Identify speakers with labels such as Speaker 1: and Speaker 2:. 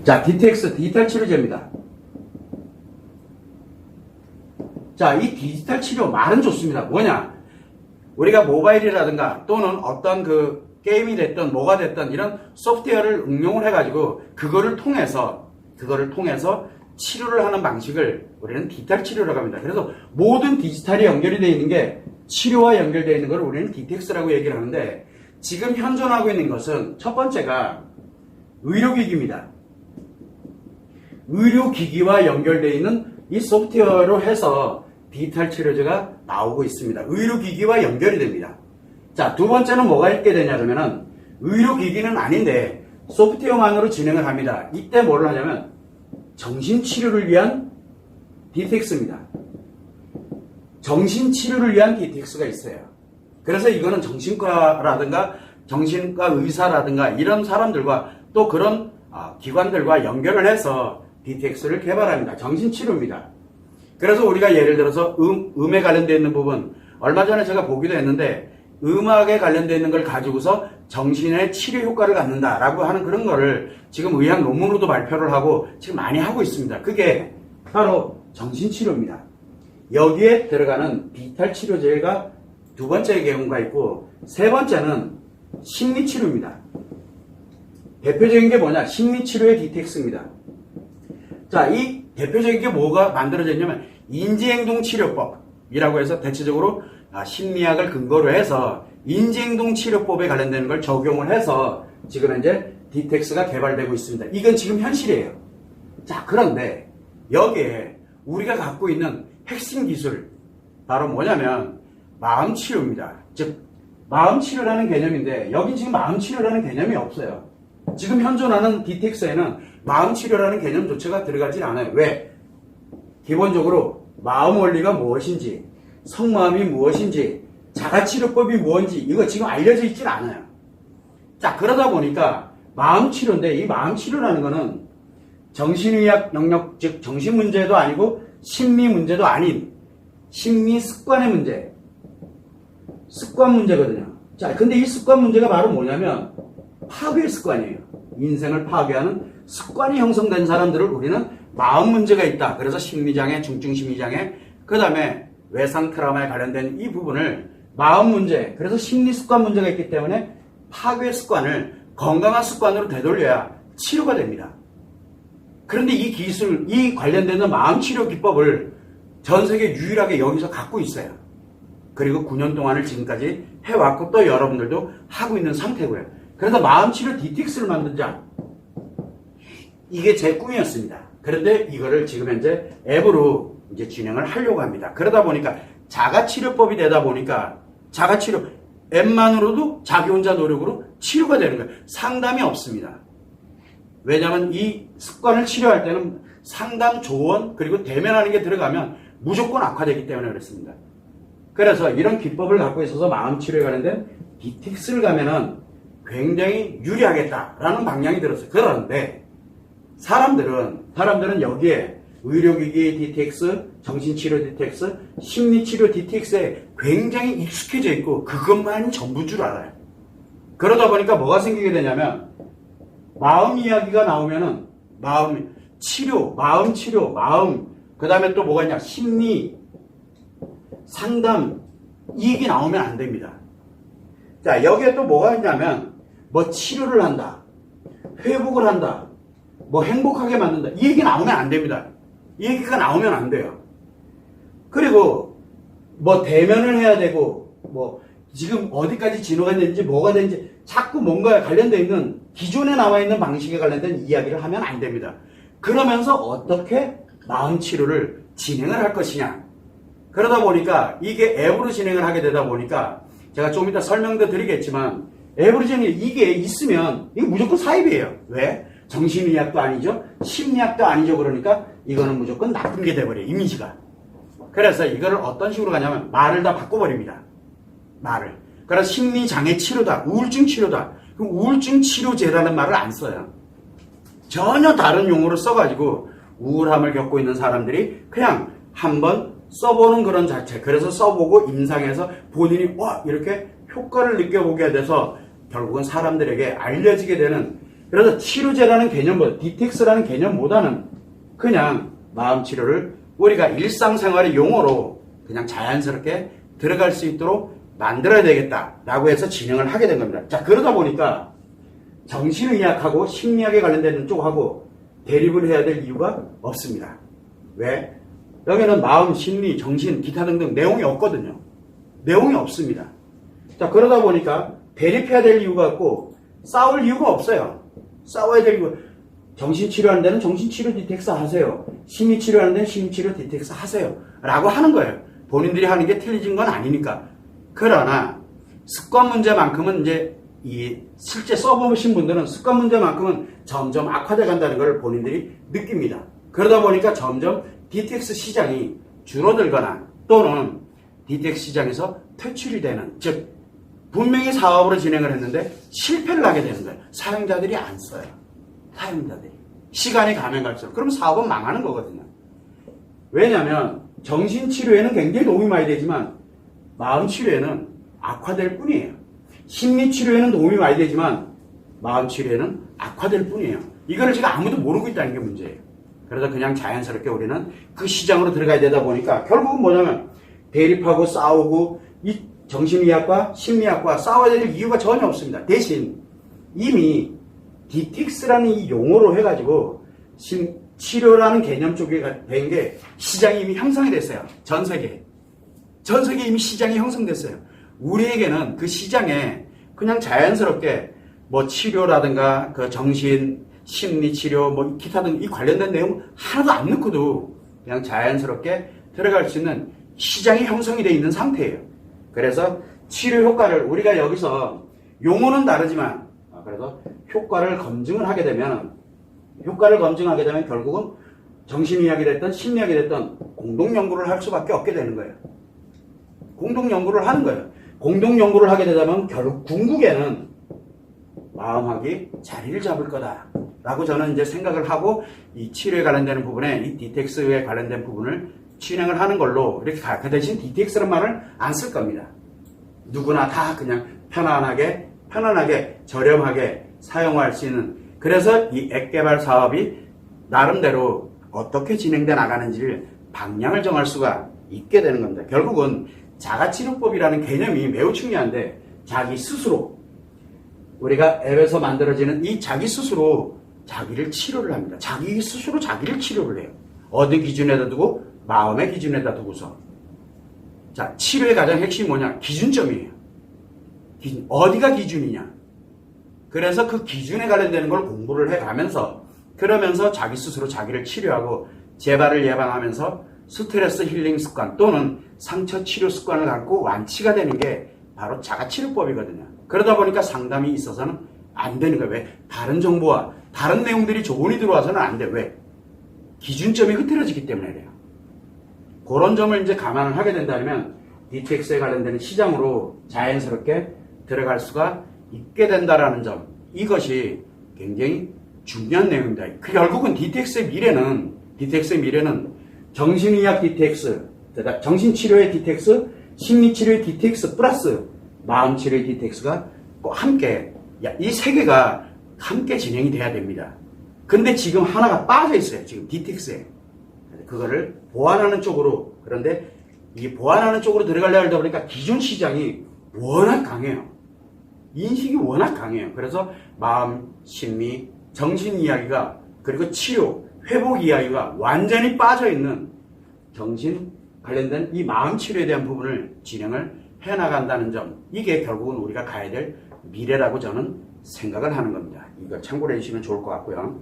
Speaker 1: 자, DTX 디지털 치료제입니다. 자, 이 디지털 치료 말은 좋습니다. 뭐냐? 우리가 모바일이라든가 또는 어떤 그 게임이 됐든 뭐가 됐든 이런 소프트웨어를 응용을 해가지고 그거를 통해서 치료를 하는 방식을 우리는 디지털 치료라고 합니다. 그래서 모든 디지털이 연결이 되어 있는 게 치료와 연결되어 있는 걸 우리는 DTX라고 얘기를 하는데, 지금 현존하고 있는 것은 첫 번째가 의료기기입니다. 의료기기와 연결되어 있는 이 소프트웨어로 해서 디지털 치료제가 나오고 있습니다. 의료기기와 연결이 됩니다. 자, 두 번째는 뭐가 있게 되냐 그러면은 의료기기는 아닌데 소프트웨어만으로 진행을 합니다. 이때 뭐를 하냐면 정신치료를 위한 DTX입니다. 정신치료를 위한 DTX가 있어요. 그래서 이거는 정신과라든가 정신과 의사라든가 이런 사람들과 또 그런 기관들과 연결을 해서 DTX를 개발합니다. 정신치료입니다. 그래서 우리가 예를 들어서 음에 관련되어 있는 부분, 얼마 전에 제가 보기도 했는데 음악에 관련되어 있는 걸 가지고서 정신의 치료 효과를 갖는다라고 하는 그런 거를 지금 의학 논문으로도 발표를 하고 지금 많이 하고 있습니다. 그게 바로 정신치료입니다. 여기에 들어가는 디지털 치료제가 두 번째 경우가 있고, 세 번째는 심리치료입니다. 대표적인 게 뭐냐? 심리치료의 DTX입니다. 자, 이 대표적인 게 뭐가 만들어졌냐면 인지행동치료법이라고 해서 대체적으로 심리학을 근거로 해서 인지행동치료법에 관련되는 걸 적용을 해서 지금 현재 DTX가 개발되고 있습니다. 이건 지금 현실이에요. 자, 그런데 여기에 우리가 갖고 있는 핵심 기술 바로 뭐냐면 마음치료입니다. 즉 마음치료라는 개념인데 여긴 지금 마음치료라는 개념이 없어요. 지금 현존하는 DTX에는 마음치료라는 개념조차가 들어가지 않아요. 왜? 기본적으로 마음 원리가 무엇인지, 성마음이 무엇인지, 자가치료법이 무엇인지 이거 지금 알려져 있질 않아요. 자, 그러다 보니까 마음치료인데 이 마음치료라는 거는 정신의학 영역, 즉 정신문제도 아니고 심리문제도 아닌 심리습관의 문제, 습관 문제거든요. 자, 근데 이 습관 문제가 바로 뭐냐면 파괴 습관이에요. 인생을 파괴하는 습관이 형성된 사람들을 우리는 마음 문제가 있다. 그래서 심리장애, 중증심리장애, 그 다음에 외상 트라우마에 관련된 이 부분을 마음 문제, 그래서 심리 습관 문제가 있기 때문에 파괴 습관을 건강한 습관으로 되돌려야 치료가 됩니다. 그런데 이 기술, 이 관련되는 마음 치료 기법을 전 세계 유일하게 여기서 갖고 있어요. 그리고 9년 동안을 지금까지 해왔고 또 여러분들도 하고 있는 상태고요. 그래서 마음치료 DTX를 만들자. 이게 제 꿈이었습니다. 그런데 이거를 지금 현재 앱으로 이제 진행을 하려고 합니다. 그러다 보니까 자가치료법이 되다 보니까 자가치료 앱만으로도 자기 혼자 노력으로 치료가 되는 거예요. 상담이 없습니다. 왜냐하면 이 습관을 치료할 때는 상담, 조언, 그리고 대면하는 게 들어가면 무조건 악화되기 때문에 그렇습니다. 그래서 이런 기법을 갖고 있어서 마음치료에 관련된 DTX를 가면은 굉장히 유리하겠다라는 방향이 들었어요. 그런데 사람들은 여기에 의료기기 DTX, 정신치료 DTX, 심리치료 DTX에 굉장히 익숙해져 있고 그것만이 전부인 줄 알아요. 그러다 보니까 뭐가 생기게 되냐면 마음 이야기가 나오면은 마음 치료, 그 다음에 또 뭐가 있냐, 심리, 상담, 이 얘기 나오면 안 됩니다. 자, 여기에 또 뭐가 있냐면 뭐 치료를 한다, 회복을 한다, 뭐 행복하게 만든다, 이 얘기 나오면 안 됩니다. 이 얘기가 나오면 안 돼요. 그리고 뭐 대면을 해야 되고 뭐 지금 어디까지 진화가 됐는지 뭐가 됐는지 자꾸 뭔가에 관련되어 있는 기존에 나와 있는 방식에 관련된 이야기를 하면 안 됩니다. 그러면서 어떻게 마음치료를 진행을 할 것이냐. 그러다 보니까 이게 앱으로 진행을 하게 되다 보니까 제가 좀 이따 설명도 드리겠지만 앱으로 진행, 이게 있으면 이게 무조건 사입이에요. 왜? 정신의학도 아니죠. 심리학도 아니죠. 그러니까 이거는 무조건 나쁜 게 돼버려요. 이미지가. 그래서 이거를 어떤 식으로 가냐면 말을 다 바꿔버립니다. 말을. 그래서 심리장애 치료다, 우울증 치료다. 그럼 우울증 치료제라는 말을 안 써요. 전혀 다른 용어를 써가지고 우울함을 겪고 있는 사람들이 그냥 한번 써보는 그런 자체. 그래서 써보고 임상해서 본인이 이렇게 효과를 느껴보게 돼서 결국은 사람들에게 알려지게 되는 그래서 치료제라는 개념보다, 디텍스라는 개념보다는 그냥 마음 치료를 우리가 일상생활의 용어로 그냥 자연스럽게 들어갈 수 있도록 만들어야 되겠다라고 해서 진행을 하게 된 겁니다. 자, 그러다 보니까 정신의학하고 심리학에 관련된 쪽하고 대립을 해야 될 이유가 없습니다. 왜? 여기는 마음, 심리, 정신, 기타 등등 내용이 없거든요. 내용이 없습니다. 자, 그러다 보니까 대립해야 될 이유가 없고 싸울 이유가 없어요. 싸워야 될 이유가, 정신 치료하는 데는 정신치료 디텍스 하세요. 심리 치료하는 데는 심리치료 디텍스 하세요. 라고 하는 거예요. 본인들이 하는 게 틀리진 건 아니니까. 그러나 습관 문제만큼은 이제 이 실제 써보신 분들은 습관 문제만큼은 점점 악화돼 간다는 걸 본인들이 느낍니다. 그러다 보니까 점점 디텍스 시장이 줄어들거나 또는 디텍스 시장에서 퇴출이 되는, 즉 분명히 사업으로 진행을 했는데 실패를 하게 되는 거예요. 사용자들이 안 써요. 사용자들이. 시간이 가면 갈수록. 그럼 사업은 망하는 거거든요. 왜냐하면 정신치료에는 굉장히 도움이 많이 되지만 마음치료에는 악화될 뿐이에요. 심리치료에는 도움이 많이 되지만 마음치료에는 악화될 뿐이에요. 이거를 지금 아무도 모르고 있다는 게 문제예요. 그래서 그냥 자연스럽게 우리는 그 시장으로 들어가야 되다 보니까 결국은 뭐냐면 대립하고 싸우고 이 정신의학과 심리학과 싸워야 될 이유가 전혀 없습니다. 대신 이미 디틱스라는 이 용어로 해가지고 치료라는 개념 쪽에 된 게 시장이 이미 형성이 됐어요. 전 세계에 이미 시장이 형성됐어요. 우리에게는 그 시장에 그냥 자연스럽게 뭐 치료라든가 그 정신, 심리 치료, 뭐 기타 등 이 관련된 내용 하나도 안 넣고도 그냥 자연스럽게 들어갈 수 있는 시장이 형성이 되어 있는 상태예요. 그래서 치료 효과를 우리가 여기서 용어는 다르지만 그래서 효과를 검증을 하게 되면 결국은 정신의학이 됐든 심리학이 됐든 공동연구를 할 수밖에 없게 되는 거예요. 공동연구를 하는 거예요. 공동연구를 하게 되면 결국 궁극에는 마음학이 자리를 잡을 거다라고 저는 이제 생각을 하고 이 치료에 관련되는 부분에 이 디텍스에 관련된 부분을 진행을 하는 걸로 이렇게 그 대신 디텍스라는 말을 안 쓸 겁니다. 누구나 다 그냥 편안하게 저렴하게 사용할 수 있는, 그래서 이 앱 개발 사업이 나름대로 어떻게 진행돼 나가는지를 방향을 정할 수가 있게 되는 겁니다. 결국은 자가치료법이라는 개념이 매우 중요한데 자기 스스로 우리가 앱에서 만들어지는 이 자기 스스로 자기를 치료를 합니다. 자기 스스로 자기를 치료를 해요. 어디 기준에다 두고? 마음의 기준에다 두고서. 자, 치료의 가장 핵심이 뭐냐? 기준점이에요. 어디가 기준이냐? 그래서 그 기준에 관련되는 걸 공부를 해가면서 그러면서 자기 스스로 자기를 치료하고 재발을 예방하면서 스트레스 힐링 습관 또는 상처 치료 습관을 갖고 완치가 되는 게 바로 자가치료법이거든요. 그러다 보니까 상담이 있어서는 안 되는 거예요. 왜? 다른 정보와 다른 내용들이 조언이 들어와서는 안 돼. 왜? 기준점이 흐트러지기 때문에 그래요. 그런 점을 이제 감안을 하게 된다면 디텍스에 관련되는 시장으로 자연스럽게 들어갈 수가 있게 된다라는 점, 이것이 굉장히 중요한 내용입니다. 결국은 디텍스의 미래는 정신의학 디텍스, 정신치료의 디텍스, 심리치료의 디텍스 플러스 마음치료의 디텍스가 꼭 함께, 이 세 개가 함께 진행이 돼야 됩니다. 근데 지금 하나가 빠져 있어요. 지금 디텍스에. 그거를 보완하는 쪽으로, 그런데 이 보완하는 쪽으로 들어가려고 하다 보니까 기존 시장이 워낙 강해요. 인식이 워낙 강해요. 그래서 마음, 심리, 정신 이야기가, 그리고 치료, 회복 이야기가 완전히 빠져있는 정신 관련된 이 마음 치료에 대한 부분을 진행을 해나간다는 점, 이게 결국은 우리가 가야 될 미래라고 저는 생각을 하는 겁니다. 이거 참고를 해주시면 좋을 것 같고요.